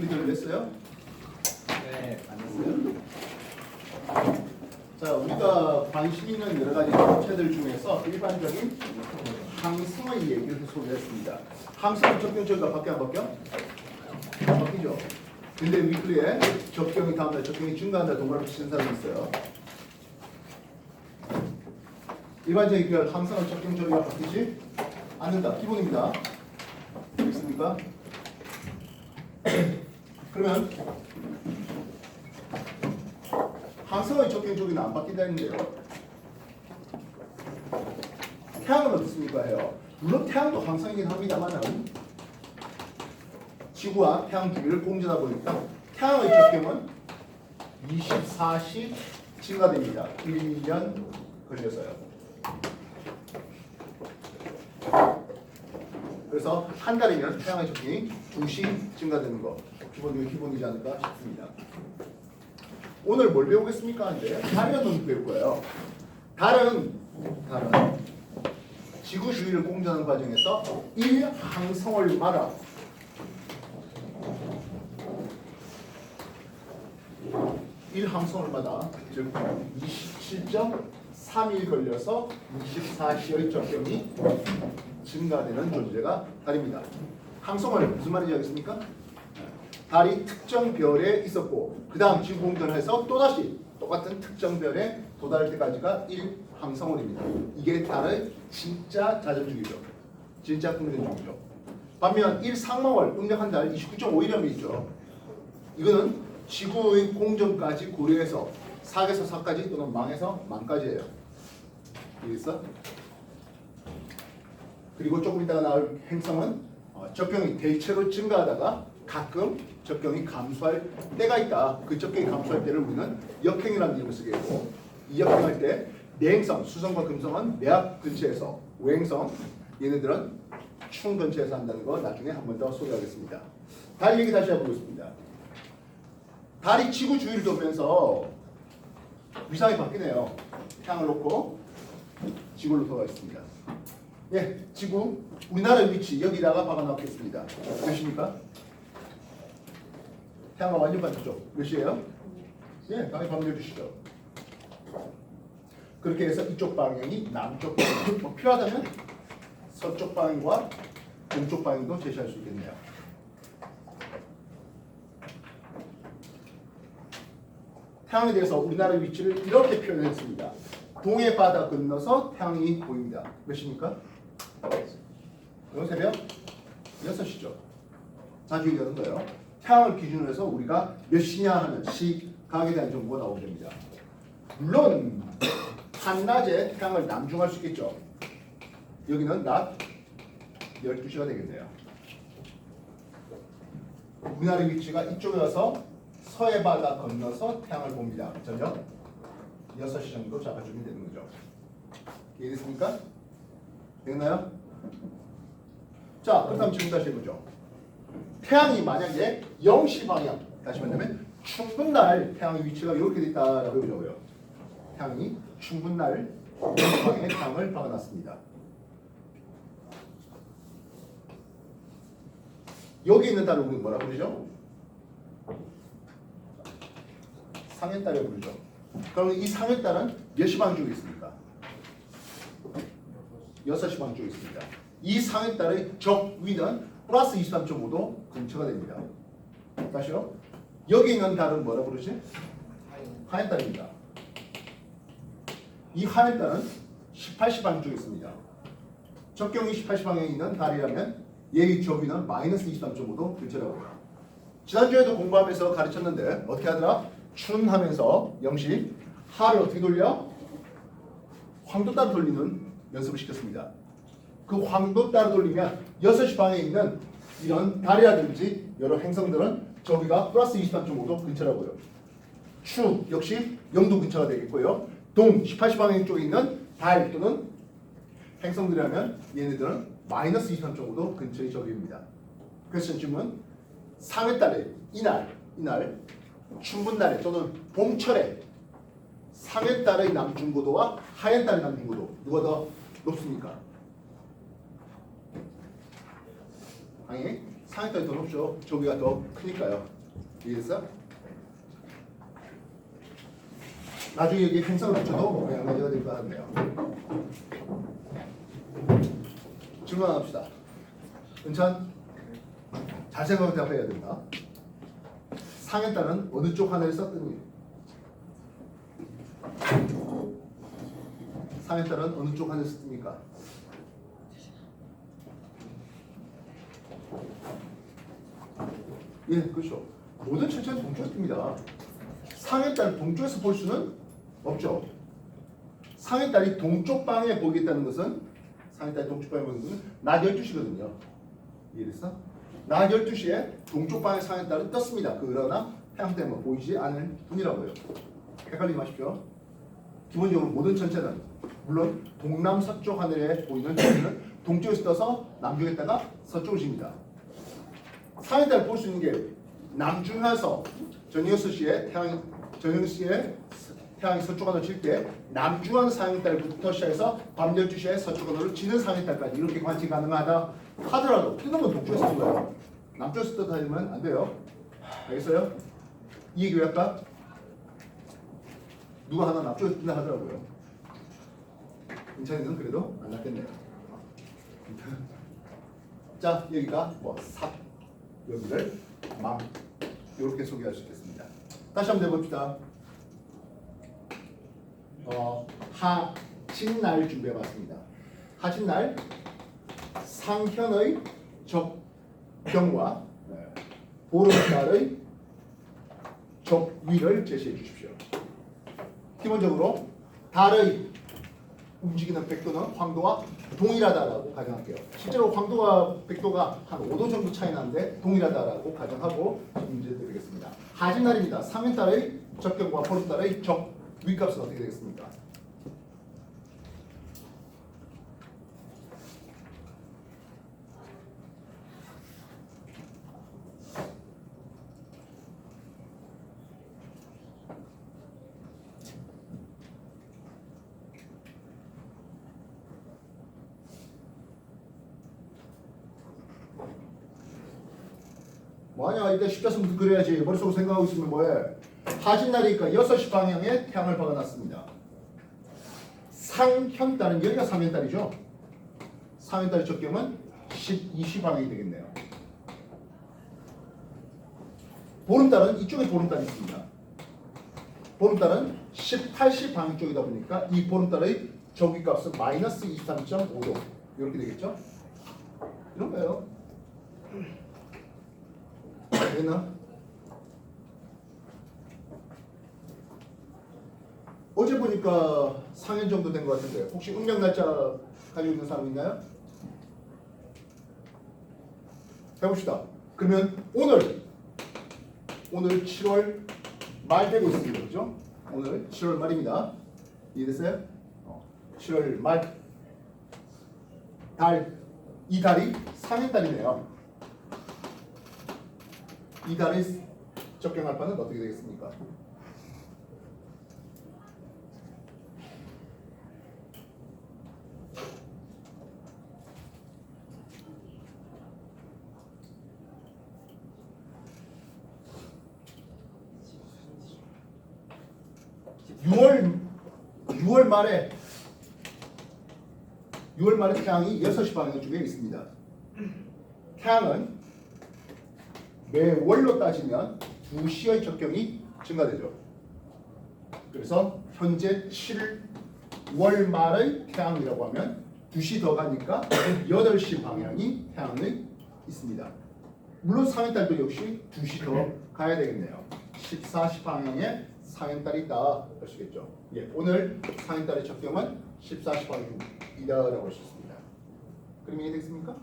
위클리 들렸어요? 네, 만났어요. 자, 우리가 관심 있는 여러 가지 법체들 중에서 일반적인 항성의 얘기를 소개했습니다. 항성은 적경 저기가 바뀌어 안 바뀌어? 바뀌죠. 근데 위클리에 적경이 다음날 적경이 증가한다 동그라미 치는 사람이 있어요. 일반적인 그 항성은 적경 저기가 바뀌지 않는다. 기본입니다. 알겠습니까? 그러면 항성의 적경 저기는 안 바뀐다는데요. 태양은 어떻습니까 해요? 물론 태양도 항성이긴 합니다만은 지구와 태양 주위를 공전하고 있다. 태양의 적경은 24시 증가됩니다. 1년 걸려서요. 그래서 한 달이면 태양의 적경이 2시 증가되는 거 기본이지 않을까 싶습니다. 오늘 뭘 배우겠습니까? 하는데 달의 운동 배울 거예요. 달은 지구 주위를 공전하는 과정에서 1항성월마다 즉 27.3일 걸려서 24시의 적경이 증가되는 존재가 달입니다. 항성월 무슨 말인지 알겠습니까? 달이 특정 별에 있었고 그 다음 지구 공전해서 또다시 똑같은 특정 별에 도달할 때까지가 1항성월입니다. 이게 달의 진짜 자전주기죠. 진짜 공전주기죠. 반면 1상망월 음력한 달 29.5일염이 있죠. 이거는 지구의 공전까지 고려해서 사에서 사까지 또는 망에서 망까지예요. 이해했어? 그리고 조금 이따가 나올 행성은 적경이 대체로 증가하다가 가끔 적경이 감소할 때가 있다. 그 적경이 감소할 때를 우리는 역행이라는 이름을 쓰게 되고 이 역행할 때 내행성, 수성과 금성은 내압 근처에서 오행성, 얘네들은 충 근처에서 한다는 거 나중에 한 번 더 소개하겠습니다. 달 얘기 다시 해보겠습니다. 달이 지구 주위를 돌면서 위상이 바뀌네요. 태양을 놓고 지구를 돌아 있습니다. 예, 지구 우리나라의 위치 여기다가 박아놓겠습니다. 몇입니까? 태양과 완전 반대쪽 몇 시예요? 예, 방에 방문해 주시죠. 그렇게 해서 이쪽 방향이 남쪽 방향. 뭐 필요하다면 서쪽 방향과 동쪽 방향도 제시할 수 있겠네요. 태양에 대해서 우리나라의 위치를 이렇게 표현했습니다. 동해 바다 건너서 태양이 보입니다. 몇 시입니까? 오늘 새벽 6시죠. 자주 얘기하는 거예요. 태양을 기준으로 해서 우리가 몇 시냐 하는 시각에 대한 정보가 나오게 됩니다. 물론 한낮에 태양을 남중할 수 있겠죠. 여기는 낮 12시가 되겠네요. 우리나라의 위치가 이쪽에 와서 서해 바다 건너서 태양을 봅니다. 저녁 6시 정도 잡아주면 되는 거죠. 이해됐습니까? 됐나요? 자, 그렇다면 지금 다시 해보죠. 태양이 만약에 0시 방향, 다시 말하면 충분날 태양의 위치가 이렇게 있다라고 해보자고요. 태양이 충분날 0시 방향에 태양을 박아놨습니다. 여기 있는 달을 우리는 뭐라고 부르죠? 상해달을 부르죠. 그럼 이 상해달은 몇 시 방향 쪽에 있습니까? 6시 방향 쪽에 있습니다. 이 상해달의 적위는 플러스 23.5도 근처가 됩니다. 다시요. 여기 있는 달은 뭐라 부르지? 하얀달입니다. 이 하얀달은 18시 방향 쪽에 있습니다. 적경이 18시 방향에 있는 달이라면 얘의 적위는 마이너스 23.5도 근처라고 해요. 지난주에도 공부하면서 가르쳤는데 어떻게 하더라? 춘 하면서 0시 하를 어떻게 돌려? 황도 따라 돌리는 연습을 시켰습니다. 그 황도 따라 돌리면 6시 방향에 있는 이런 달이라든지 여러 행성들은 저기가 플러스 23.5도 근처라고요. 추 역시 0도 근처가 되겠고요. 동 18시 방향 쪽에 있는 달 또는 행성들이라면 얘네들은 마이너스 23.5도 근처의 적입니다. 그래서 지금은 상해달에 이날 춘분날에 또는 봄철에 상해달의 남중고도와 하얀달의 남중고도 누가 더 높습니까? 당연히 상해딸이 더 높죠. 저기가 더 크니까요. 이해됐어? 나중에 여기 행성을 붙여도 양가지가 될 것 같네요. 질문 합시다. 은찬, 잘 생각하고 대답해야 된다. 상해딸은 어느 쪽 하나를 썼더니? 상해딸은 어느 쪽 하나를 썼습니까? 예, 그렇죠. 모든 천체는 동쪽에서 뜹니다. 상해딸 동쪽에서 볼 수는 없죠. 상해딸이 동쪽 방에 보이겠다는 것은 상해딸이 동쪽 방에 보이는 것은 낮 12시거든요. 이해됐어? 낮 12시에 동쪽 방에 상해딸은 떴습니다. 그러나 태양 때문에 보이지 않을 뿐이라고요. 헷갈리지 마십시오. 기본적으로 모든 천체는 물론 동남서쪽 하늘에 보이는 천체는 동쪽에서 떠서 남쪽에다가 서쪽으로 집니다. 상해딸을 볼 수 있는 게 남중하서 저녁 6시에 태양이 서쪽 하늘을 칠 때 남중한 상해딸부터 시작해서 밤 12시에 서쪽 하늘을 치는 상해딸까지 이렇게 관측이 가능하다 하더라도 뜨는 건 동쪽에서 뜨는 거예요. 남쪽에서 떠다니면 안 돼요. 알겠어요? 이 얘기 왜 할까? 누가 하나 남쪽에서 뜬다 하더라고요. 인천이는 그래도 안 낫겠네요. 자, 여기가 여기를 이렇게 소개할 수 있겠습니다. 다시 한번 해봅시다. 하진날 준비해봤습니다. 하진날 상현의 적경과 보름달의 적위를 제시해 주십시오. 기본적으로 달의 움직이는 백도는 황도와 동일하다라고 가정할게요. 실제로 황도와 백도가 한 5도 정도 차이 나는데 동일하다라고 가정하고 문제 드리겠습니다. 하진날입니다. 상현달의 적경과 보름달의 적위값은 어떻게 되겠습니까? 뭐하냐, 이제 쉽겠으면 그래야지. 머릿속으로 생각하고 있으면 뭐해. 하진날이니까 6시 방향에 태양을 박아놨습니다. 상현달은 여기가 상현달이죠. 상현달의 적경은 12시 방향이 되겠네요. 보름달은 이쪽에 보름달이 있습니다. 보름달은 18시 방향 쪽이다 보니까 이 보름달의 적위값은 마이너스 23.5도 이렇게 되겠죠. 이런 거예요. 됐나? 어제 보니까 상현 정도 된 것 같은데 혹시 음력 날짜 가지고 있는 사람 있나요? 해봅시다. 그러면 오늘 7월 말 되고 있습니다. 그죠? 오늘 7월 말입니다. 이해됐어요? 7월 말 이 달이 상현달이네요. 이 달의 적경할 바는 어떻게 되겠습니까? (6월) 말에 태양이 6시 방향 쪽에 있습니다. 태양은 매월로 따지면 2시의 적경이 증가되죠. 그래서 현재 7월 말의 태양이라고 하면 2시 더 가니까 8시 방향이 태양에 있습니다. 물론 상현달도 역시 2시 더 가야 되겠네요. 14시 방향에 상현달이 있다 할 수 있겠죠. 예, 오늘 상현달의 적경은 14시 방향이다라고 할 수 있습니다. 그럼 이해됐습니까?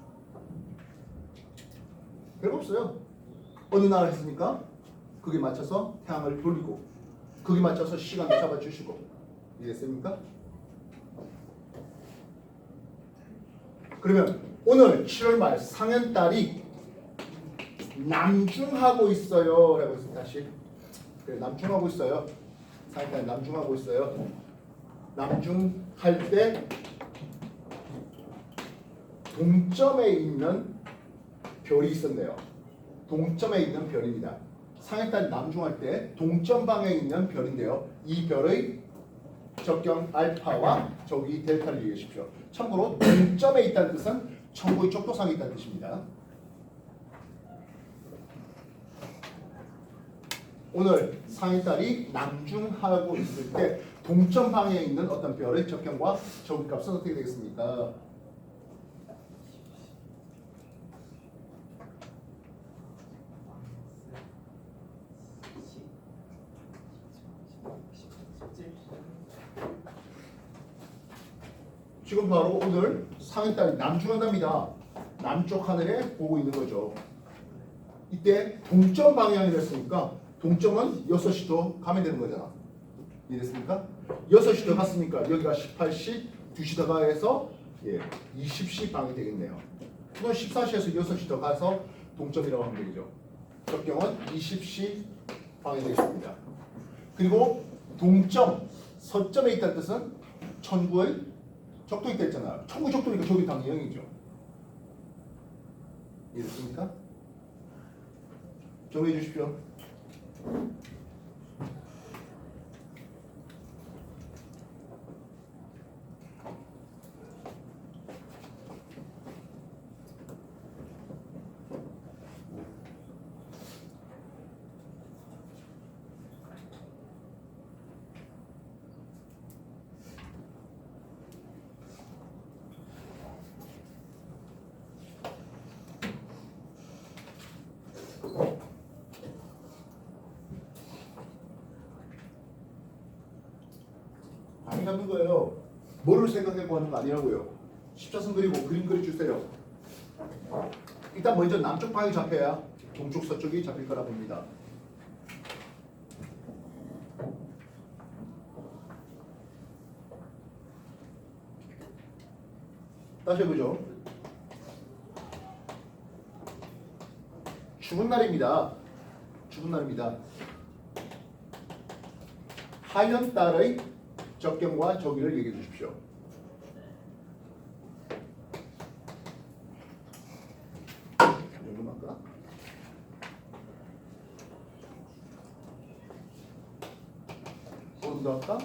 별거 없어요. 어느 날 했습니까? 그게 맞춰서 태양을 돌리고 그게 맞춰서 시간을 잡아주시고 이해됐습니까? 그러면 오늘 7월 말 상현달이 남중하고 있어요 라고 했습니다. 다시 남중하고 있어요. 상현달이 남중하고 있어요. 남중할 때 동점에 있는 별이 있었네요. 동점에 있는 별입니다. 상에 딸 남중할 때 동점 방향에 있는 별인데요. 이 별의 적경 알파와 저기 델타를 얘기하십시오. 참고로 동점에 있다는 뜻은 천구의 족도상에 있다는 뜻입니다. 오늘 상의 딸이 남중하고 있을 때 동점 방향에 있는 어떤 별의 적경과 저기 값은 어떻게 되겠습니까? 지금 바로 오늘 상의 딸이 남중한답니다. 남쪽 하늘에 보고 있는 거죠. 이때 동점 방향이랬으니까 동점은 6시 더 가면 되는 거잖아. 이해됐습니까? 6시 더 갔으니까 여기가 18시, 2시 더 가해서 20시 방이 되겠네요. 이건 14시에서 6시 더 가서 동점이라고 하면 되겠죠. 적경은 20시 방이 되겠습니다. 그리고 동점, 서점에 있다는 뜻은 천구의 적도 있다 했잖아요. 천구 적도니까 저기 당연히 0이죠. 이해됐습니까? 정리해 주십시오. 많이 잡는 거예요. 뭐를 생각하고 하는 거 아니라고요. 십자선 그리고 그림 그려주세요. 일단 먼저 남쪽 방이 잡혀야 동쪽 서쪽이 잡힐 거라 봅니다. 다시 해보죠. 죽은 날입니다. 죽은 날입니다. 하연 달의 적경과 저기를 얘기해 주십시오. 여기만 할까? 보름도 할까?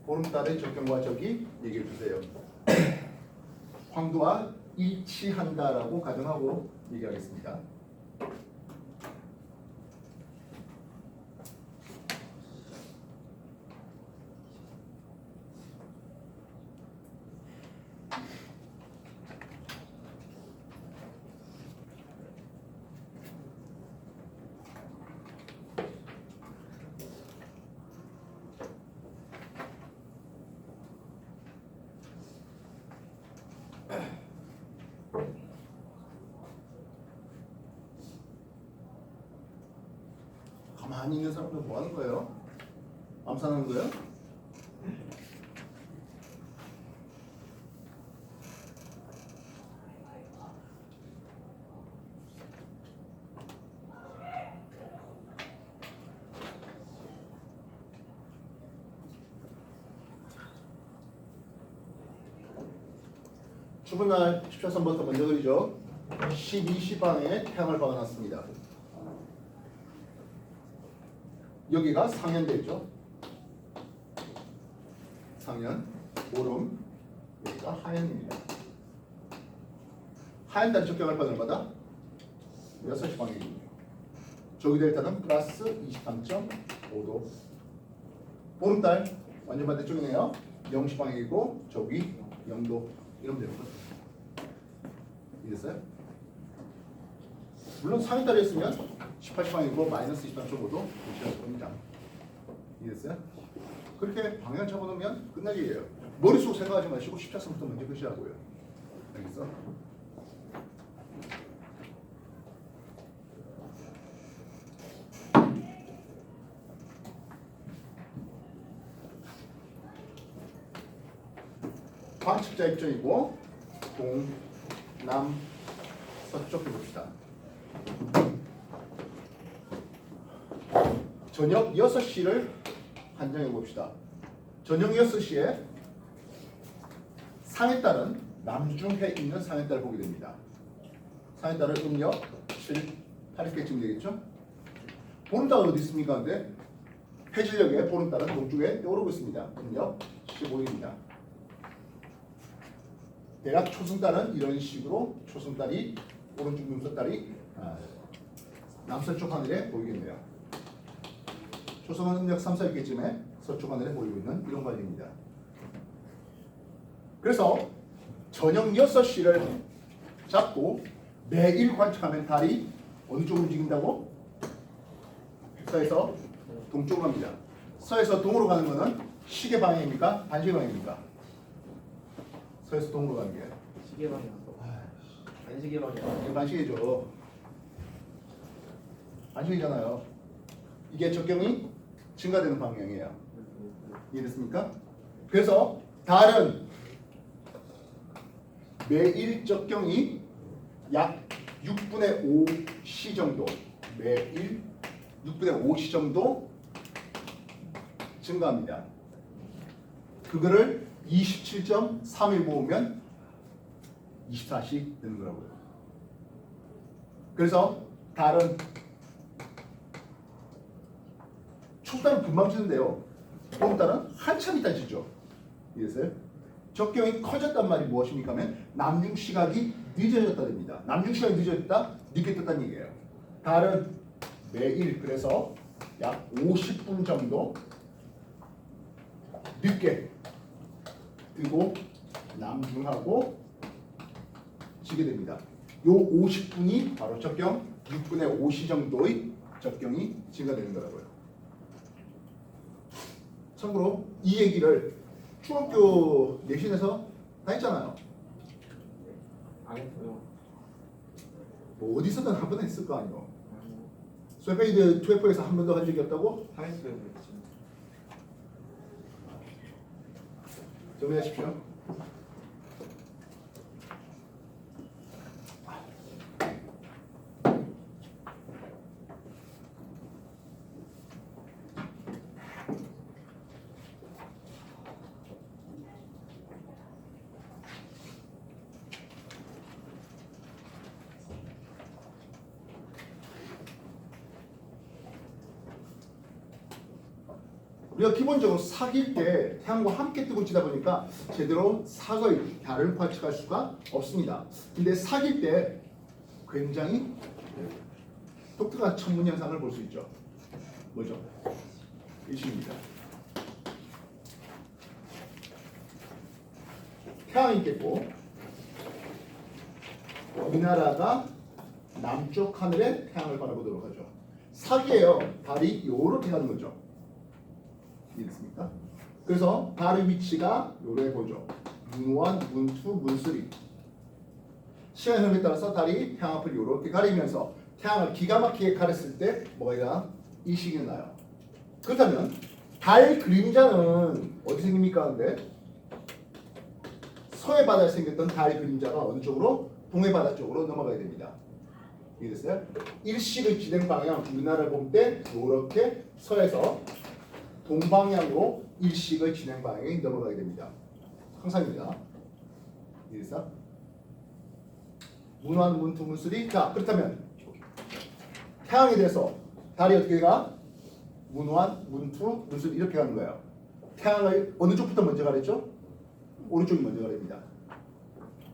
보름달의 적경과 저기 얘기해 주세요. 황도와 일치한다라고 가정하고 얘기하겠습니다. 가만히 있는 사람들은 뭐 하는 거예요? 암산하는 거예요? 죽은 날 14선부터 먼저 그리죠. 12시 방에 태양을 박아놨습니다. 여기가 상현되죠. 상현, 보름, 여기가 하현입니다. 하현달이 적경할 바 얼마다? 6시 방향이군요. 저기 델타는 플러스 23.5도. 보름달 완전 반대쪽이네요. 0시 방향이고 저기 0도. 이러면 되는 거죠. 이해됐어요? 물론 상현달이었으면 18시 방향이고 마이너스 23.5도 위치할 겁니다. 이해됐어요? 그렇게 방향 잡아놓으면 끝나기예요. 머릿속 생각하지 마시고 14선부터 먼저 그시하고요. 알겠어? 방측자 입장이고 동, 남, 서쪽 해봅시다. 저녁 6시를 한정해 봅시다. 저녁 6시에 상에 딸은 남중해 있는 상에 딸을 보게 됩니다. 상에 따른 음력 7, 8일께쯤 되겠죠? 보름달은 어디 있습니까? 근데 해질녘에 보름달은 동쪽에 떠오르고 있습니다. 음력 15일입니다. 대략 초승달은 이런 식으로 초승달이 오른쪽 눈썹달이 남서쪽 하늘에 보이겠네요. 초승은 음력 3, 4일께쯤에 서쪽 하늘에 보이고 있는 이런 관계입니다. 그래서 저녁 6시를 잡고 매일 관측하면 달이 어느 쪽으로 움직인다고? 서에서 동쪽으로 갑니다. 서에서 동으로 가는 것은 시계 방향입니까? 반시계 방향입니까? 서에서 동으로 가는 게 시계 방향. 반시계 방향. 이게 반시계죠. 반시계잖아요. 이게 적경이 증가되는 방향이에요. 이해됐습니까? 그래서 달은 매일 적경이 약 6분의 5시 정도, 매일 6분의 5시 정도 증가합니다. 그거를 27.3일 모으면 24시 되는 거라고요. 그래서 달은 촉달은 금방 지는데요. 보름달은 한참 있다 지죠. 이해했어요? 적경이 커졌단 말이 무엇입니까 하면 남중 시각이 늦어졌다 됩니다. 남중 시각이 늦어졌다, 늦게 떴다는 얘기예요. 달은 매일 그래서 약 50분 정도 늦게 뜨고 남중하고 지게 됩니다. 요 50분이 바로 적경 6분의 5시 정도의 적경이 증가되는 거라고요. 참고로 이 얘기를 중학교 내신에서 다 했잖아요. 안 했어요. 뭐 어디서든 한 번 했을 거 아니에요. 스웨페이드 투에프에서 한 번도 한 적이 없다고? 다 했어요. 그렇지. 정리하십시오. 우리가 기본적으로 사귈 때 태양과 함께 뜨고 지다 보니까 제대로 사거의 달을 관측할 수가 없습니다. 근데 사귈 때 굉장히 독특한 천문 현상을 볼 수 있죠. 뭐죠? 일식입니다. 태양이 있겠고 우리나라가 남쪽 하늘에 태양을 바라보도록 하죠. 사기예요. 달이 이렇게 가는 거죠. 이해됐습니까? 그래서 달의 위치가 요래 보죠. 문1, 문2, 문3. 시간 흐름에 따라서 달이 태양 앞을 이렇게 가리면서 태양을 기가 막히게 가렸을 때 뭐가 일어나? 이 시기는 나요. 그렇다면 달 그림자는 어디 생깁니까? 근데 서해 바다에 생겼던 달 그림자가 어느 쪽으로? 동해 바다 쪽으로 넘어가야 됩니다. 이해됐어요? 일식의 진행 방향 우리나라를 볼 때 이렇게 서에서 동방향으로 일식의 진행 방향이 넘어가게 됩니다. 항상입니다. 이해됐어? 문1, 문2, 문3. 자, 그렇다면 태양에 대해서 달이 어떻게 가? 문1, 문2, 문3 이렇게 가는 거예요. 태양을 어느 쪽부터 먼저 가랬죠? 오른쪽이 먼저 가립니다.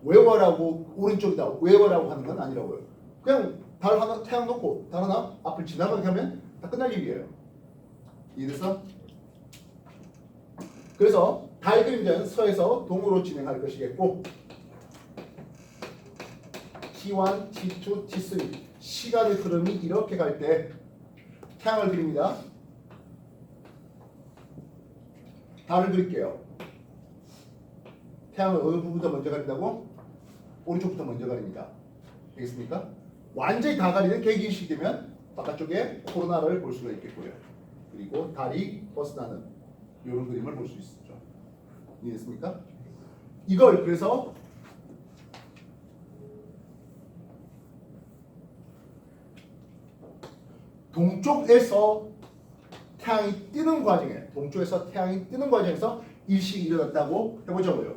외워라고 오른쪽이다 외워라고 하는 건 아니라고요. 그냥 달 하나 태양 놓고 달 하나 앞을 지나가게 하면 다 끝날 일이에요. 이해됐어? 그래서 달 그림자는 서에서 동으로 진행할 것이겠고 T1, T2, T3 시간의 흐름이 이렇게 갈 때 태양을 그립니다. 달을 그릴게요. 태양을 어느 부분부터 먼저 가린다고? 오른쪽부터 먼저 가립니다. 되겠습니까? 완전히 다 가리는 개기일식 되면 바깥쪽에 코로나를 볼 수가 있겠고요. 그리고 달이 벗어나는 이런 그림을 볼 수 있죠. 이해됐습니까? 이걸 그래서 동쪽에서 태양이 뜨는 과정에 동쪽에서 태양이 뜨는 과정에서 일식이 일어났다고 해보자고요.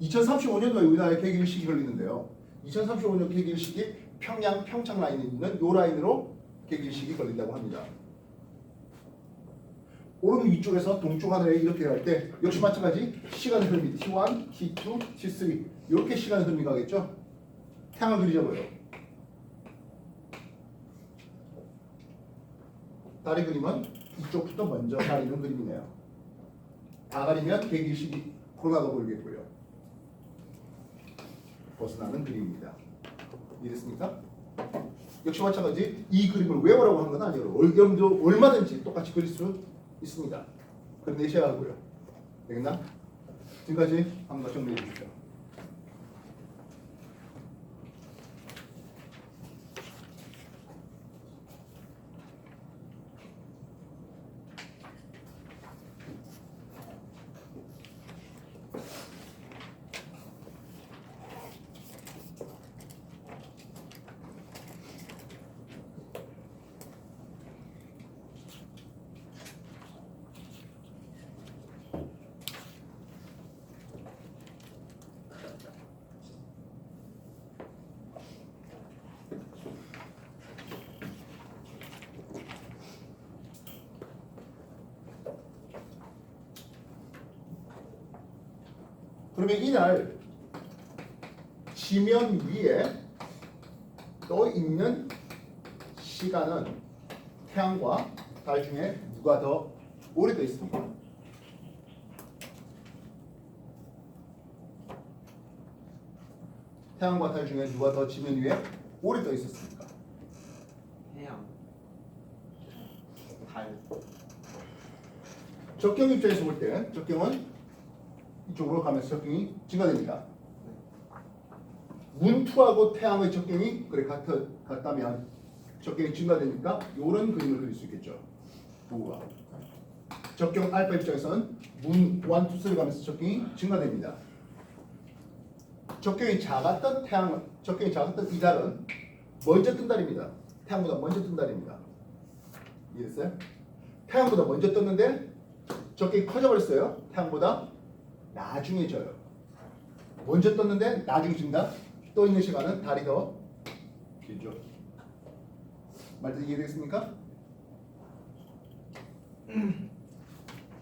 2035년도에 우리나라에 개기일식이 열리는데요. 2035년 개기일식이 평양 평창 라인에 있는 요 라인으로 개기일식이 걸린다고 합니다. 오른 위쪽에서 동쪽 하늘에 이렇게 갈 때 역시 마찬가지 시간의 흐름이 T1, T2, T3 이렇게 시간의 흐름이 가겠죠. 태양을 그리자고요. 달의 그림은 이쪽부터 먼저 가리는 그림이네요. 다 가리면 개기일식이 코로나가 보이겠고요. 벗어나는 그림입니다. 이해됐습니까? 역시 마찬가지 이 그림을 외우라고 한 건 아니에요. 여러분도 얼마든지 똑같이 그릴 수 있습니다. 그럼 내셔야 하고요. 되겠나? 지금까지 한번 정리해 주십시오. 그러면 이날 지면 위에 떠 있는 시간은 태양과 달 중에 누가 더 오래 떠 있습니까? 태양과 달 중에 누가 더 지면 위에 오래 떠 있었습니까? 태양, 달. 적경 입장에서 볼 때 적경은 이쪽으로 가면서 적경이 증가됩니다. 문투하고 태양의 적경이 그래 같다면 적경이 증가되니까 이런 그림을 그릴 수 있겠죠. 부가 적경 알파 입장에서는 문 1, 2, 3를 가면서 적경이 증가됩니다. 적경이 작았던 이 달은 먼저 뜬 달입니다. 태양보다 먼저 뜬 달입니다. 이해됐어요? 태양보다 먼저 떴는데 적경이 커져버렸어요. 태양보다 나중에 져요. 먼저 떴는데 나중에 진다. 떠 있는 시간은 달이 더 길죠. 말뜻 이해되겠습니까?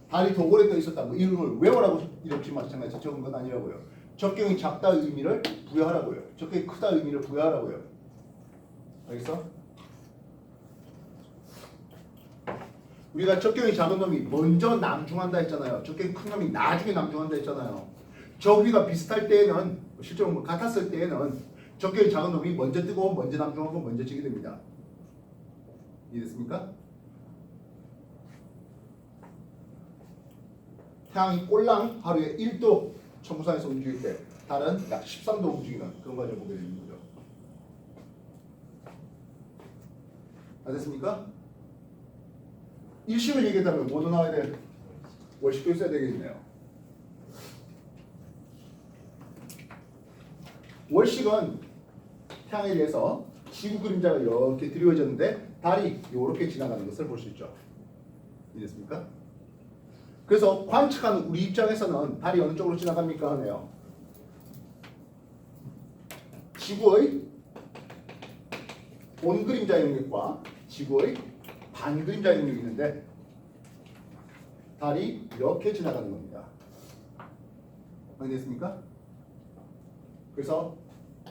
달이 더 오래 떠 있었다. 뭐 이런 걸 외워라고 이렇게 마찬가지 적은 건 아니라고요. 적경이 작다 의미를 부여하라고요. 적경이 크다 의미를 부여하라고요. 알겠어? 우리가 적경이 작은 놈이 먼저 남중한다 했잖아요. 적경이 큰 놈이 나중에 남중한다 했잖아요. 저기가 비슷할 때에는 실제로 뭐 같았을 때에는 적경이 작은 놈이 먼저 뜨고 먼저 남중하고 먼저 지게 됩니다. 이해됐습니까? 태양이 꼴랑 하루에 1도 천부상에서 움직일 때 달은 약 13도 움직이는 그런 과정을 보게 되는 거죠. 알겠습니까? 일식을 얘기했다면 뭐도 나와야 돼? 월식도 있어야 되겠네요. 월식은 태양에 의해서 지구 그림자가 이렇게 드리워졌는데 달이 이렇게 지나가는 것을 볼 수 있죠. 이해됐습니까? 그래서 관측하는 우리 입장에서는 달이 어느 쪽으로 지나갑니까 하네요. 지구의 본 그림자 영역과 지구의 반 그림자 영역이 있는데 달이 이렇게 지나가는 겁니다. 알겠습니까? 그래서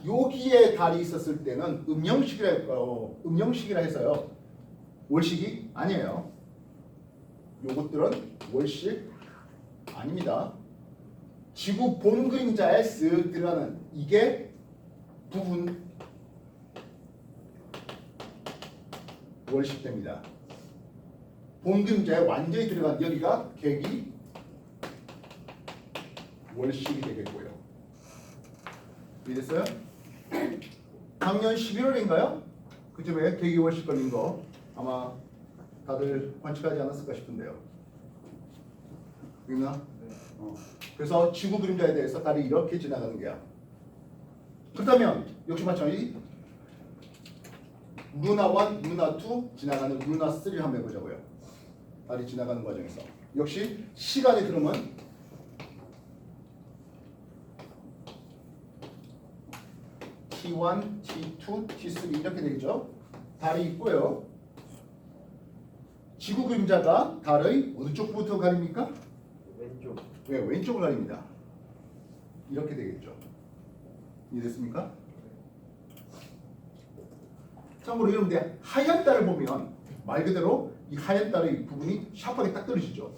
여기에 달이 있었을 때는 음영식이라 해서요. 월식이 아니에요. 요것들은 월식 아닙니다. 지구 본 그림자에 쓱 들어가는 이게 부분 월식됩니다. 본 그림자에 완전히 들어간 여기가 객이 월식이 되겠고요. 이해됐어요? 작년 11월인가요? 그쯤에 객이 월식 걸린 거 아마 다들 관측하지 않았을까 싶은데요. 있나? 그래서 지구 그림자에 대해서 달이 이렇게 지나가는 게야. 그렇다면 역시 마찬가지 루나 1, 루나 2 지나가는 루나 3를 한번 해보자고요. 달이 지나가는 과정에서 역시 시간의 흐름은 T1, T2, T3 이렇게 되겠죠. 달이 있고요. 지구 그림자가 달의 어느 쪽부터 가립니까? 왼쪽. 네, 왼쪽을 가립니다. 이렇게 되겠죠. 이해됐습니까? 참고로 여러분들 하얀 달을 보면 말 그대로 이 하얀 달의 부분이 샤프하게 딱 떨어지죠.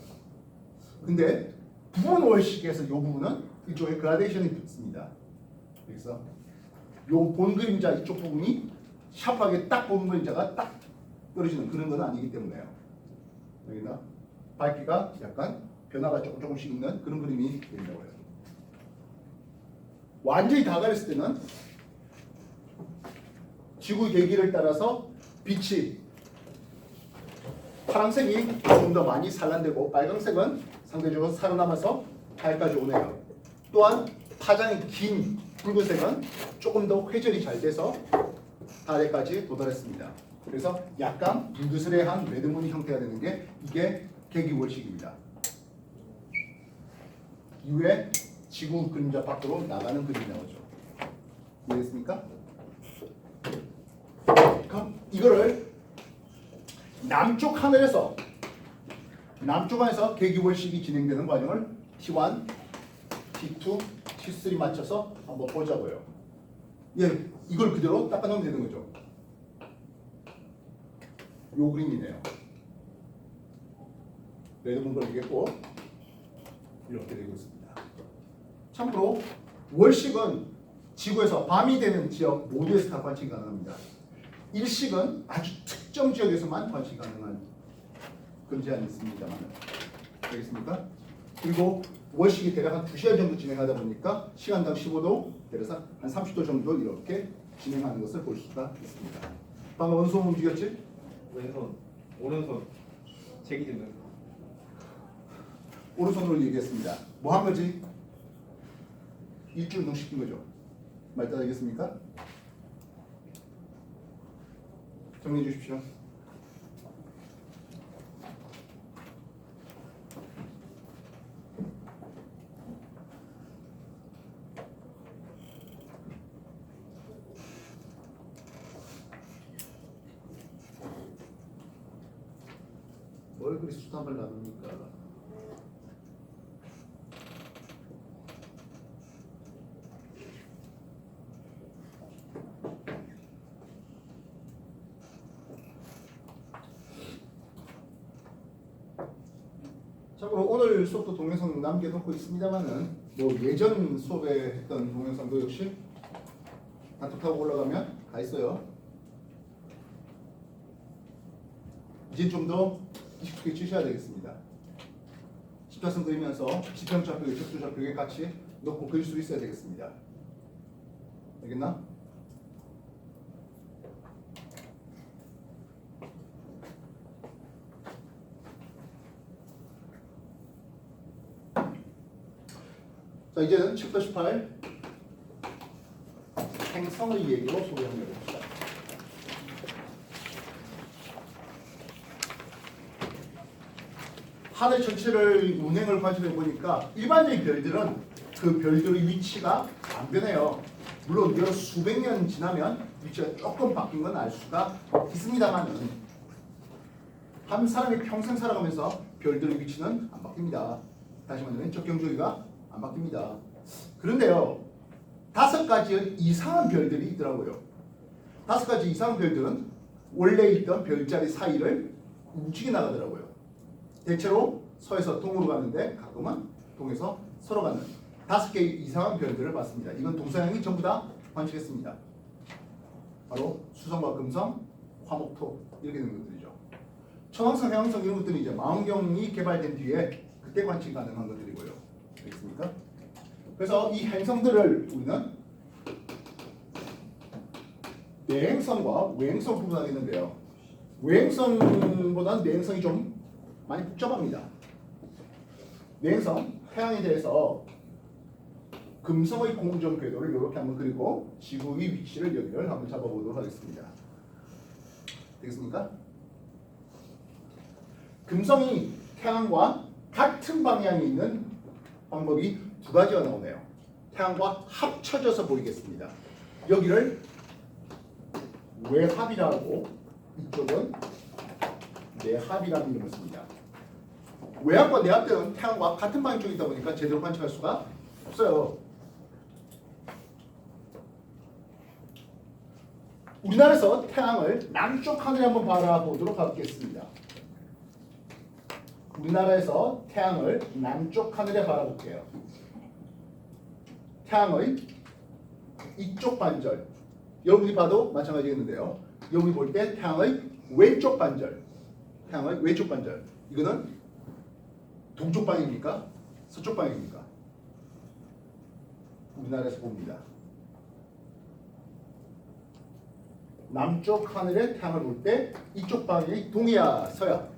근데 부분 월식에서 이 부분은 일종의 그라데이션이 붙습니다. 그래서 이 본 그림자 이쪽 부분이 샤프하게 딱 본 그림자가 딱 떨어지는 그런 건 아니기 때문에요. 여기다 밝기가 약간 변화가 조금씩 있는 그런 그림이 된다고 해요. 완전히 다 가렸을 때는 지구 계기를 따라서 빛이 파란색이 좀 더 많이 산란되고 빨간색은 상대적으로 살아남아서 달까지 오네요. 또한 파장이 긴 붉은색은 조금 더 회전이 잘 돼서 달에까지 도달했습니다. 그래서 약간 빙그스레한 매듭무늬 형태가 되는 게 이게 계기월식입니다. 이후에 지구 그림자 밖으로 나가는 그림이 나오죠. 이해됐습니까? 그럼 이거를 남쪽 하늘에서 계기월식이 진행되는 과정을 T1, T2, T3 맞춰서 한번 보자고요. 예, 이걸 그대로 닦아놓으면 되는 거죠. 요 그림이네요. 레드문 걸리겠고 이렇게 되고 있습니다. 참고로 월식은 지구에서 밤이 되는 지역 모두에서 다 관측이 가능합니다. 일식은 아주 특정 지역에서만 관측이 가능한 그런 제한이 있습니다만 되겠습니까? 그리고 월식이 대략 한 2시간 정도 진행하다 보니까 시간당 15도, 그래서 한 30도 정도 이렇게 진행하는 것을 볼 수가 있습니다. 방금 어느 손 움직였지? 왼손. 오른손. 제기 듣는. 오른손으로 얘기했습니다. 뭐 한 거지? 일주일 운동시킨 거죠. 말 따르겠습니까? 정리해 주십시오. 뭘 그리 수담을 나눕니까? 참고로 오늘 수업도 동영상 남겨놓고 있습니다만은 뭐 예전 수업에 했던 동영상도 역시 단톡하고 올라가면 다 있어요. 이제 좀 더 익숙해지셔야 되겠습니다. 십자선 그리면서 지평좌표에 적조좌표에 같이 넣고 그릴 수 있어야 되겠습니다. 알겠나? 자, 이제는 챕터 18 행성의 얘기로 소개 한번 해봅시다. 하늘 전체를 운행을 관찰해 보니까 일반적인 별들은 그 별들의 위치가 안 변해요. 물론 여러 수백 년 지나면 위치가 조금 바뀐 건 알 수가 있습니다만은 한 사람이 평생 살아가면서 별들의 위치는 안 바뀝니다. 다시 말하면 적경주의가 안 바뀝니다. 그런데요, 5가지의 이상한 별들이 있더라고요. 5가지 이상한 별들은 원래 있던 별자리 사이를 움직여 나가더라고요. 대체로 서에서 동으로 가는데 가끔은 동에서 서로 가는 5개의 이상한 별들을 봤습니다. 이건 동서양이 전부 다 관측했습니다. 바로 수성과 금성, 화목토 이렇게 되는 것들이죠. 천왕성, 해왕성 이런 것들은 이제 망원경이 개발된 뒤에 그때 관측이 가능한 것들이고요. 알겠습니까? 그래서 이 행성들을 우리는 내행성과 외행성 구분하겠는데요. 외행성보다는 내행성이 좀 많이 복잡합니다. 내행성, 태양에 대해서 금성의 공전 궤도를 이렇게 한번 그리고 지구의 위치를 여기를 한번 잡아보도록 하겠습니다. 되겠습니까? 금성이 태양과 같은 방향에 있는 방법이 2가지가 나오네요. 태양과 합쳐져서 보이겠습니다. 여기를 외합이라고 이쪽은 내합이라는 이름을 씁니다. 외합과 내합되는 태양과 같은 방향 쪽에 있다 보니까 제대로 관측할 수가 없어요. 우리나라에서 태양을 남쪽 하늘에 한번 바라보도록 하겠습니다. 우리나라에서 태양을 남쪽 하늘에 바라볼게요. 태양의 이쪽 반절, 여러분이 봐도 마찬가지겠는데요. 여러분이 볼 때 태양의 왼쪽 반절, 태양의 왼쪽 반절, 이거는 동쪽 방향입니까? 서쪽 방향입니까? 우리나라에서 봅니다. 남쪽 하늘에 태양을 볼 때 이쪽 방향이 동이야, 서야?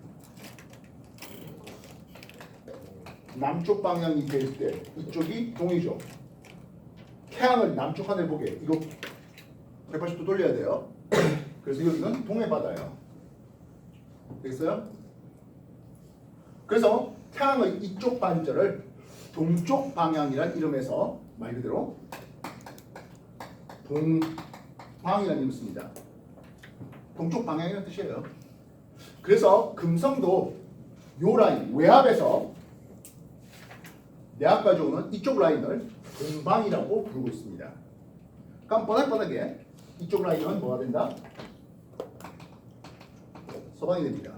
남쪽 방향이 될 때 이쪽이 동이죠. 태양을 남쪽 하늘 보게 이거 180도 돌려야 돼요. 그래서 여기는 동해 바다예요. 되겠어요? 그래서 태양의 이쪽 반절을 동쪽 방향이라는 이름에서 말 그대로 동방이라는 이름을 씁니다. 동쪽 방향이라는 뜻이에요. 그래서 금성도 요 라인 외압에서 내압까지 오는 이쪽 라인을 동방이라고 부르고 있습니다. 그럼 뻔하게 이쪽 라인은 뭐가 된다? 서방이 됩니다.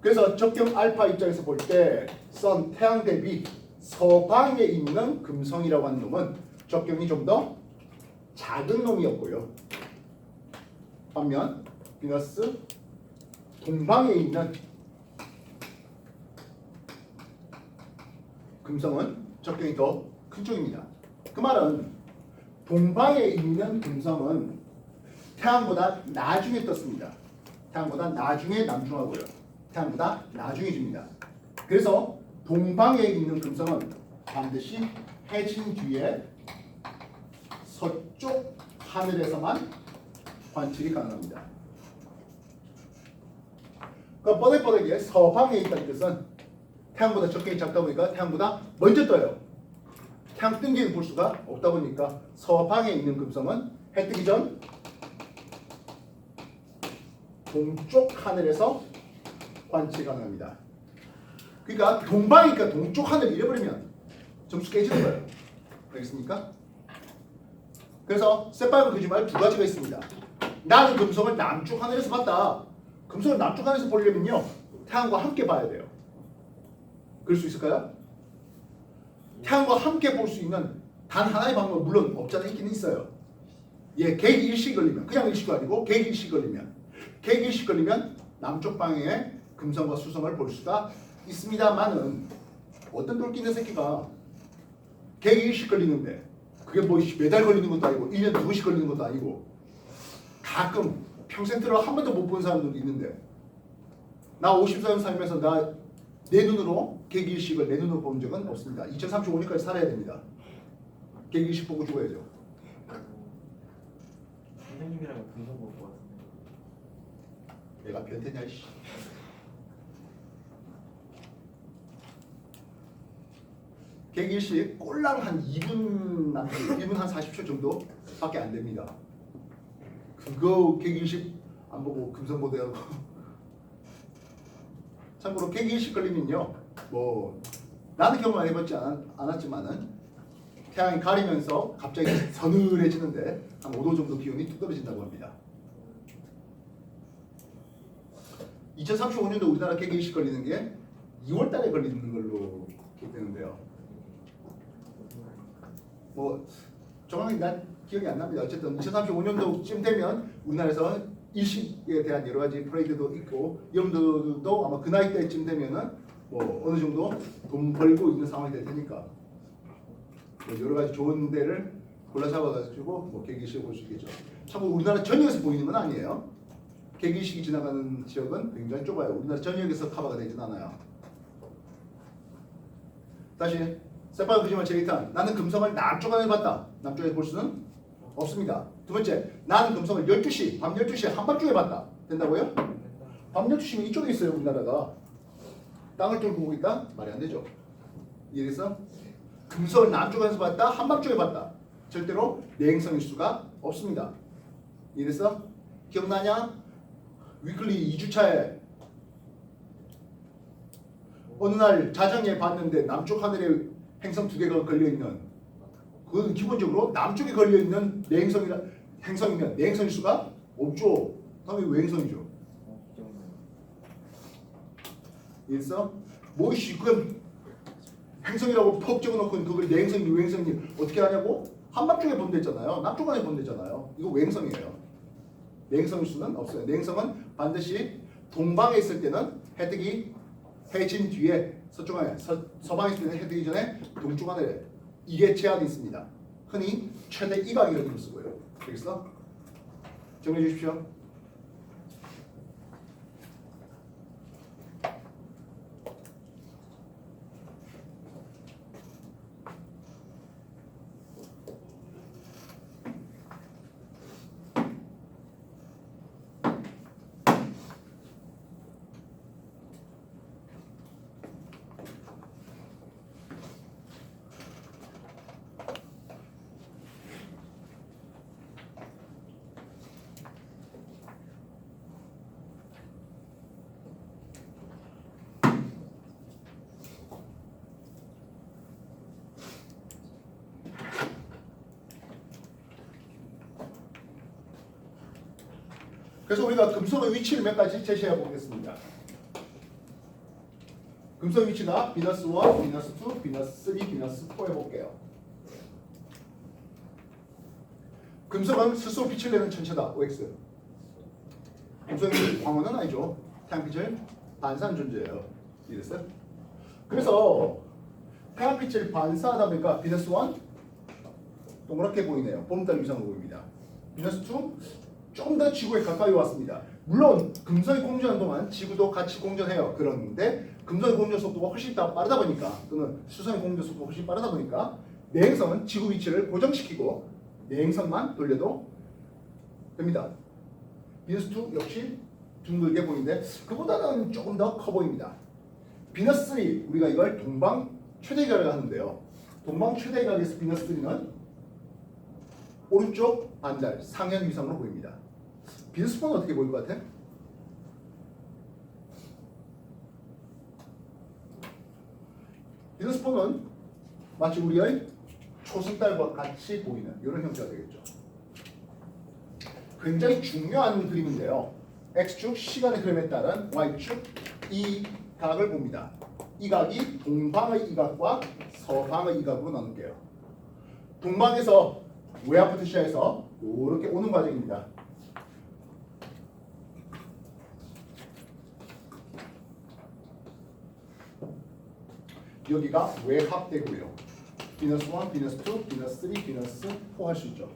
그래서 적경 알파 입장에서 볼 때 선 태양 대비 서방에 있는 금성이라고 하는 놈은 적경이 좀 더 작은 놈이었고요. 반면 비너스 동방에 있는 금성은 적경이 더 큰 쪽입니다. 그 말은 동방에 있는 금성은 태양보다 나중에 떴습니다. 태양보다 나중에 남중하고요. 태양보다 나중에 집니다. 그래서 동방에 있는 금성은 반드시 해진 뒤에 서쪽 하늘에서만 관측이 가능합니다. 그러니까 뻔하게 서방에 있다는 뜻은 태양보다 적경이 작다 보니까 태양보다 먼저 떠요. 태양 뜬 뒤에는 볼 수가 없다 보니까 서방에 있는 금성은 해 뜨기 전 동쪽 하늘에서 관측이 가능합니다. 그러니까 동방이니까 동쪽 하늘 잃어버리면 점수 깨지는 거예요. 알겠습니까? 그래서 새빨간 거짓말 두 가지가 있습니다. 나는 금성을 남쪽 하늘에서 봤다. 금성을 남쪽 하늘에서 보려면요 태양과 함께 봐야 돼요. 그럴 수 있을까요? 태양과 함께 볼 수 있는 단 하나의 방법은 물론 없잖아 있긴 있어요. 예, 계기 일시 걸리면 그냥 일시가 아니고 계기 일시 걸리면 남쪽 방향에 금성과 수성을 볼 수가 있습니다만은 어떤 돌기 있는 새끼가 계기 일시 걸리는데 그게 뭐 매달 걸리는 것도 아니고 1년 2번씩 걸리는 것도 아니고 가끔 평생 들어 한 번도 못 본 사람들도 있는데 나 54년 살면서 내 눈으로 계기일식을 내 눈으로 본 적은 없습니다. 2035년까지 살아야 됩니다. 계기일식 보고 죽어야죠. 선생님이랑 금성 볼 것 같은데. 내가 변태냐 이씨. 계기일식 꼴랑 한 2분 남짓, 1분 한 40초 정도밖에 안 됩니다. 그거 계기일식 안 보고 금성 보대요. 참고로 계기일식 걸리면요, 뭐 나는 경험 많이 해봤지 않았지만은 태양이 가리면서 갑자기 서늘해지는데 한 5도 정도 기온이 뚝 떨어진다고 합니다. 2035년도 우리나라 계기일식 걸리는 게 2월달에 걸리는 걸로 기억되는데요. 뭐 정확히 난 기억이 안 납니다. 어쨌든 2035년도쯤 되면 우리나라에서 일식에 대한 여러 가지 프레이드도 있고 여러분들도 아마 그 나이 때쯤 되면은 뭐 어느 정도 돈 벌고 있는 상황이 될 테니까 뭐 여러 가지 좋은 데를 골라 잡아가지고 뭐 계기일식을 볼 수 있겠죠. 참고로 우리나라 전역에서 보이는 건 아니에요. 계기일식이 지나가는 지역은 굉장히 좁아요. 우리나라 전역에서 커버가 되진 않아요. 다시 새빨간 거짓말 제기탄. 나는 금성을 남쪽 하늘 봤다. 남쪽에서 볼 수는 없습니다. 두 번째, 나는 금성을 12시, 밤 12시에 한밤중에 봤다. 된다고요? 밤 12시면 이쪽에 있어요. 우리나라가. 땅을 뚫고 보고 있다? 말이 안 되죠. 이해됐어? 금성을 남쪽에서 봤다. 한밤중에 봤다. 절대로 내행성일 수가 없습니다. 이래서 기억나냐? 위클리 2주차에 어느 날 자정에 봤는데 남쪽 하늘에 행성 2개가 걸려있는, 그건 기본적으로 남쪽에 걸려있는 내행성이라 행성이면 내행성일 수가 없죠. 당연히 외행성이죠. 그래서 뭐이씨 그건 행성이라고 퍽 적어놓고 그걸 내행성이 외행성이 어떻게 하냐고? 한밤중에 본댔잖아요. 남쪽 안에 본댔잖아요. 이거 외행성이에요. 내행성일 수는 없어요. 내행성은 반드시 동방에 있을 때는 해득이 해진 뒤에 서쪽 안에, 서방에 있을 때는 해득이 전에 동쪽 안에, 이게 제한이 있습니다. 흔히 최대 이각이라고 쓰고요. 알겠어? 정리해 주십시오. 그래서 우리가 금성의 위치를 몇 가지 제시해 보겠습니다. 금성 위치가 비너스 1, 비너스 2, 비너스 3, 비너스 4 해볼게요. 금성은 스스로 빛을 내는 천체다. OX. 금성이 광원은 아니죠. 태양빛을 반사하는 존재예요. 이랬어요? 그래서 태양빛을 반사하다 보니까 비너스 1 동그랗게 보이네요. 보름달 위상으로 보입니다. 비너스 2 좀 더 지구에 가까이 왔습니다. 물론 금성이 공전하는 동안 지구도 같이 공전해요. 그런데 금성의 공전 속도가 훨씬 더 빠르다 보니까, 또는 수성의 공전 속도가 훨씬 빠르다 보니까 내행성은 지구 위치를 고정시키고 내행성만 돌려도 됩니다. 비너스 2 역시 둥글게 보이는데 그보다는 조금 더 커 보입니다. 비너스 3 우리가 이걸 동방 최대각을 하는데요. 동방 최대각에서 비너스 3는 오른쪽 반달 상현 위상으로 보입니다. 비너스 4는 어떻게 보일 것 같아? 비너스 4는 마치 우리의 초승달과 같이 보이는 이런 형태가 되겠죠. 굉장히 중요한 그림인데요. X축 시간의 흐름에 따른 Y축 이 각을 봅니다. 이 각이 동방의 이 각과 서방의 이 각으로 나눌게요. 동방에서 외압부터 시작해서 이렇게 오는 과정입니다. 여기가 외합되고요. 비너스 1, 비너스 2, 비너스 3, 비너스 4 할 수 있죠.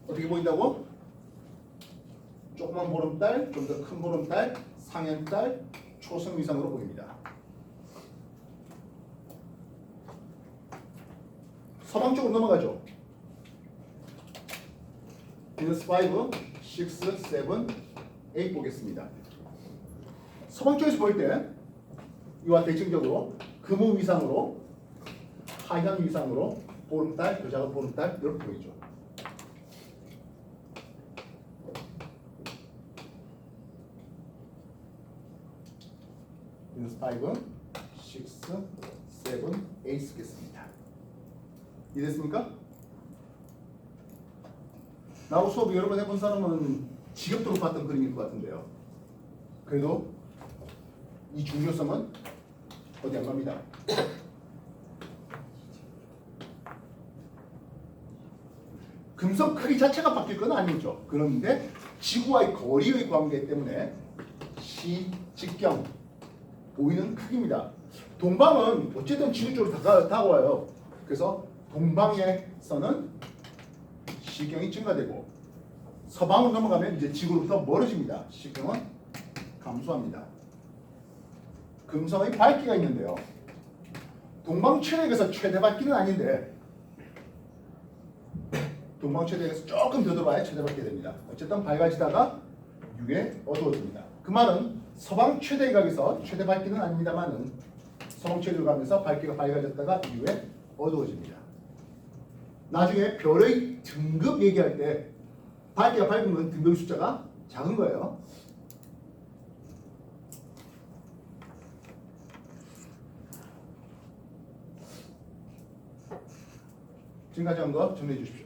어떻게 보인다고? 조그만 보름달, 좀 더 큰 보름달, 상현달, 초승 위상으로 보입니다. 서방 쪽으로 넘어가죠. 비너스 5, 6, 7, 8 보겠습니다. 서방 쪽에서 볼 때 이와 대칭적으로 금우 위상으로, 하현 위상으로 보름달, 더 작은 보름달 이렇게 보이죠. 비너스 5, 6, 7, 8 쓰겠습니다. 이해됐습니까? 나하고 수업 여러 번 해본 사람은 지겹도록 봤던 그림일 것 같은데요. 그래도 이 중요성은 어디 안 갑니다. 금성 크기 자체가 바뀔 건 아니죠. 그런데 지구와의 거리의 관계 때문에 시직경 보이는 크기입니다. 동방은 어쨌든 지구 쪽으로 다가와요. 그래서 동방에서는 시경이 증가되고 서방으로 넘어가면 이제 지구로부터 멀어집니다. 시경은 감소합니다. 금성의 밝기가 있는데요. 동방 최대에서 최대 밝기는 아닌데 동방 최대에서 조금 더 들어와야 최대 밝기가 됩니다. 어쨌든 밝아지다가 이후에 어두워집니다. 그 말은 서방 최대각에서 최대 밝기는 아닙니다만은 서방 최대로 가면서 밝기가 밝아졌다가 이후에 어두워집니다. 나중에 별의 등급 얘기할 때 밝기가 밝으면 등급의 숫자가 작은 거예요. 지금까지 한 거 정리해 주십시오.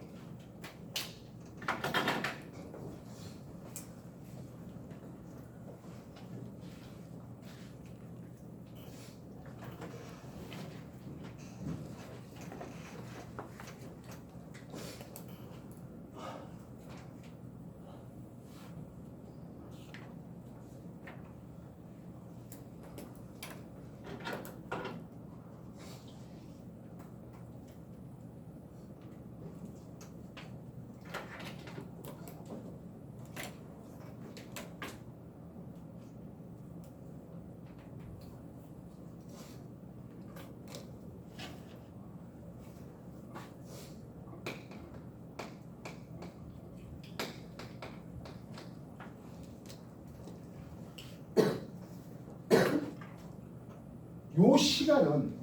요 시간은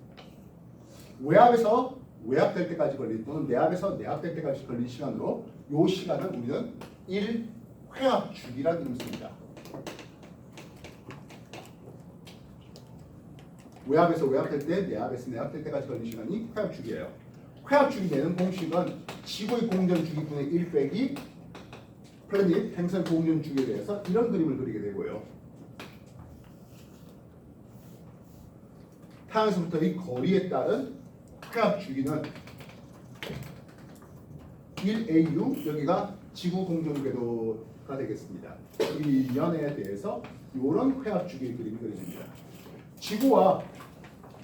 외압에서 외압될 때까지 걸린 또는 내압에서 내압될 때까지 걸린 시간으로 요 시간은 우리는 1회압 주기라는 이름을 씁니다. 외압에서 외압될 때, 내압에서 내압될 때까지 걸린 시간이 회압 주기예요. 회압 주기 되는 공식은 지구의 공전 주기분의 1 빼기 플래닛 행성 공전 주기에 대해서 이런 그림을 그리게 되고요. 태양에서부터의 거리에 따른 회압 주기는 1AU, 여기가 지구 공전 궤도가 되겠습니다. 이 연에 대해서 이런 회압 주기 그림이 그려집니다. 지구와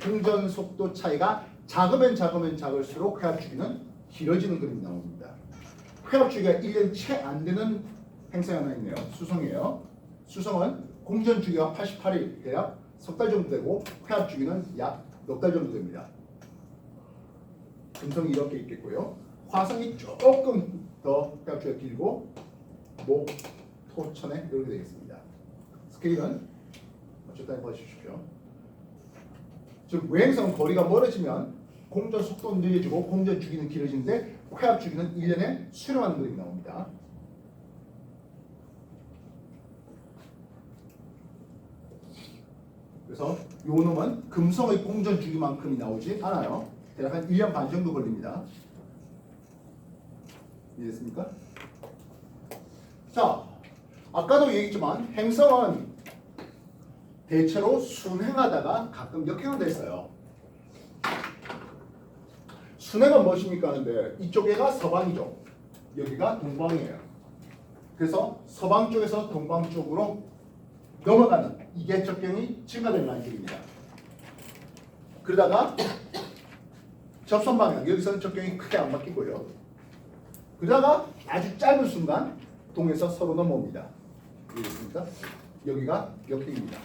공전 속도 차이가 작으면 작을수록 회압 주기는 길어지는 그림이 나옵니다. 회압 주기가 1년 채 안 되는 행성이 하나 있네요. 수성이에요. 수성은 공전 주기가 88일, 대략 석 달 정도 되고 회압 주기는 약 넉 달 정도 됩니다. 금성이 이렇게 있겠고요. 화성이 조금 더 회압 주기가 길고 목, 토, 천에 이렇게 되겠습니다. 스케일은 적당히 봐주십시오. 즉 외행성은 거리가 멀어지면 공전 속도는 느려지고 공전 주기는 길어지는데 회압 주기는 1년에 수렴하는 그림이 나옵니다. 그래서 요 놈은 금성의 공전 주기만큼이 나오지 않아요. 대략 한 1년 반 정도 걸립니다. 이해됐습니까? 자, 아까도 얘기했지만 행성은 대체로 순행하다가 가끔 역행한다 했어요. 순행은 무엇입니까 하는데 이쪽에가 서방이죠. 여기가 동방이에요. 그래서 서방 쪽에서 동방 쪽으로 넘어가는 이게 적경이 증가되는 라인입니다. 그러다가 접선 방향 여기서는 적경이 크게 안 바뀌고요. 그러다가 아주 짧은 순간 동에서 서로 넘어옵니다. 이해됐습니까? 여기가 역행입니다.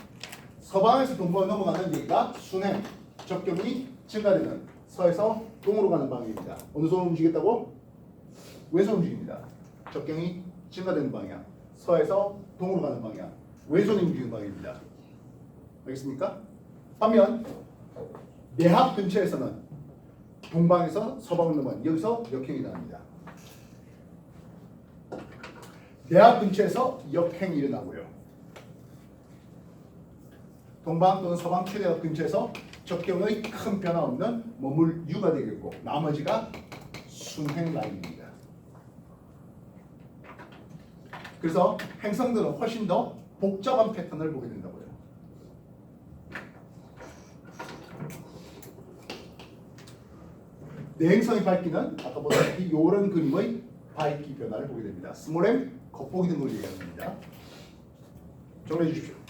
서방에서 동방으로 넘어가는 여기가 순행, 적경이 증가되는 서에서 동으로 가는 방향입니다. 어느 손으로 움직였다고? 왼손 움직입니다. 적경이 증가되는 방향, 서에서 동으로 가는 방향, 왼손이 움직이는 방향입니다. 알겠습니까? 반면 내합 근처에서는 동방에서 서방으로 넘어가는 여기서 역행이 일어납니다. 내합 근처에서 역행이 일어나고요. 동방 또는 서방 최대합 근처에서 적경의 큰 변화 없는 머물 유가 되겠고 나머지가 순행 라인입니다. 그래서 행성들은 훨씬 더 복잡한 패턴을 보게 된다고요. 내행성의 밝기는 아까 보다시피 이런 그림의 밝기 변화를 보게 됩니다. 스몰 m 겉보기 등을 얘기합니다. 정리해 주십시오.